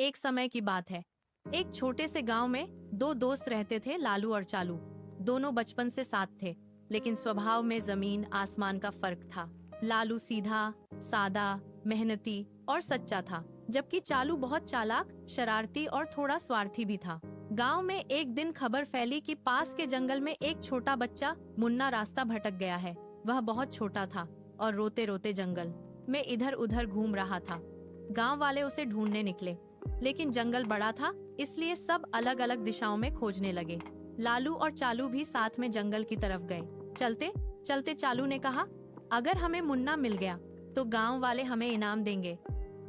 एक समय की बात है। एक छोटे से गांव में दो दोस्त रहते थे, लालू और चालू। दोनों बचपन से साथ थे, लेकिन स्वभाव में जमीन आसमान का फर्क था। लालू सीधा, सादा, मेहनती और सच्चा था, जबकि चालू बहुत चालाक, शरारती और थोड़ा स्वार्थी भी था। गांव में एक दिन खबर फैली कि पास के जंगल में एक छोटा बच्चा मुन्ना रास्ता भटक गया है। वह बहुत छोटा था और रोते रोते जंगल में इधर उधर घूम रहा था। गांव वाले उसे ढूंढने निकले, लेकिन जंगल बड़ा था, इसलिए सब अलग अलग दिशाओं में खोजने लगे। लालू और चालू भी साथ में जंगल की तरफ गए। चलते चलते चालू ने कहा, अगर हमें मुन्ना मिल गया तो गांव वाले हमें इनाम देंगे।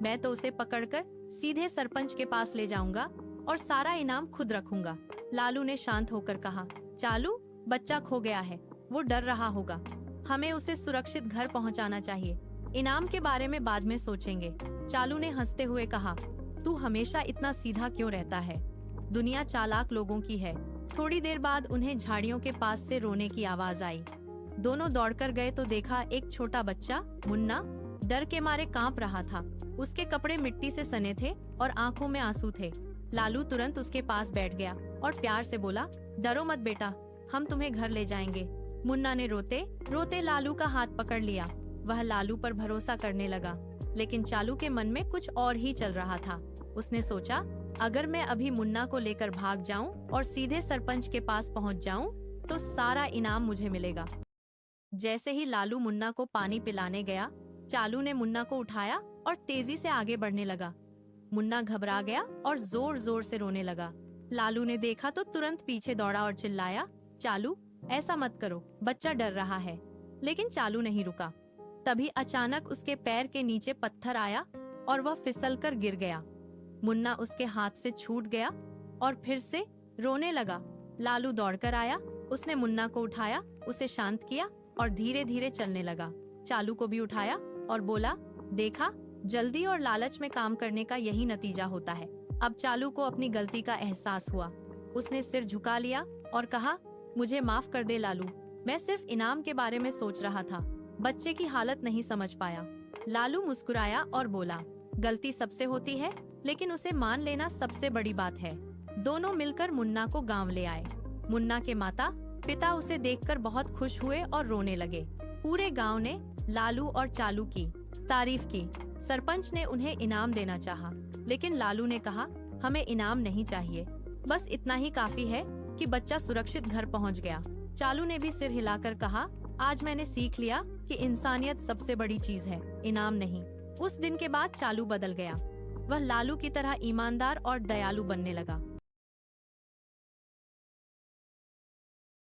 मैं तो उसे पकड़कर सीधे सरपंच के पास ले जाऊंगा और सारा इनाम खुद रखूंगा। लालू ने शांत होकर कहा, चालू, बच्चा खो गया है, वो डर रहा होगा। हमें उसे सुरक्षित घर पहुंचाना चाहिए। इनाम के बारे में बाद में सोचेंगे। चालू ने हंसते हुए कहा, तू हमेशा इतना सीधा क्यों रहता है? दुनिया चालाक लोगों की है। थोड़ी देर बाद उन्हें झाड़ियों के पास से रोने की आवाज आई। दोनों दौड़कर गए तो देखा एक छोटा बच्चा, मुन्ना, डर के मारे कांप रहा था। उसके कपड़े मिट्टी से सने थे और आंखों में आंसू थे। लालू तुरंत उसके पास बैठ गया और प्यार से बोला, डरो मत बेटा, हम तुम्हें घर ले जाएंगे। मुन्ना ने रोते रोते लालू का हाथ पकड़ लिया। वह लालू पर भरोसा करने लगा, लेकिन चालू के मन में कुछ और ही चल रहा था। उसने सोचा, अगर मैं अभी मुन्ना को लेकर भाग जाऊं और सीधे सरपंच के पास पहुंच जाऊं, तो सारा इनाम मुझे मिलेगा। जैसे ही लालू मुन्ना को पानी पिलाने गया, चालू ने मुन्ना को उठाया और तेजी से आगे बढ़ने लगा। मुन्ना घबरा गया और जोर जोर से रोने लगा। लालू ने देखा तो तुरंत पीछे दौड़ा और चिल्लाया, चालू, ऐसा मत करो, बच्चा डर रहा है। लेकिन चालू नहीं रुका। तभी अचानक उसके पैर के नीचे पत्थर आया और वह फिसलकर गिर गया। मुन्ना उसके हाथ से छूट गया और फिर से रोने लगा। लालू दौड़कर आया, उसने मुन्ना को उठाया, उसे शांत किया और धीरे धीरे चलने लगा। चालू को भी उठाया और बोला, देखा, जल्दी और लालच में काम करने का यही नतीजा होता है। अब चालू को अपनी गलती का एहसास हुआ। उसने सिर झुका लिया और कहा, मुझे माफ कर दे लालू, मैं सिर्फ इनाम के बारे में सोच रहा था, बच्चे की हालत नहीं समझ पाया। लालू मुस्कुराया और बोला, गलती सबसे होती है, लेकिन उसे मान लेना सबसे बड़ी बात है। दोनों मिलकर मुन्ना को गांव ले आए। मुन्ना के माता पिता उसे देखकर बहुत खुश हुए और रोने लगे। पूरे गांव ने लालू और चालू की तारीफ की। सरपंच ने उन्हें इनाम देना चाहा, लेकिन लालू ने कहा, हमें इनाम नहीं चाहिए, बस इतना ही काफी है कि बच्चा सुरक्षित घर पहुंच गया। चालू ने भी सिर हिलाकर कहा, आज मैंने सीख लिया कि इंसानियत सबसे बड़ी चीज है, इनाम नहीं। उस दिन के बाद चालू बदल गया। वह लालू की तरह ईमानदार और दयालु बनने लगा।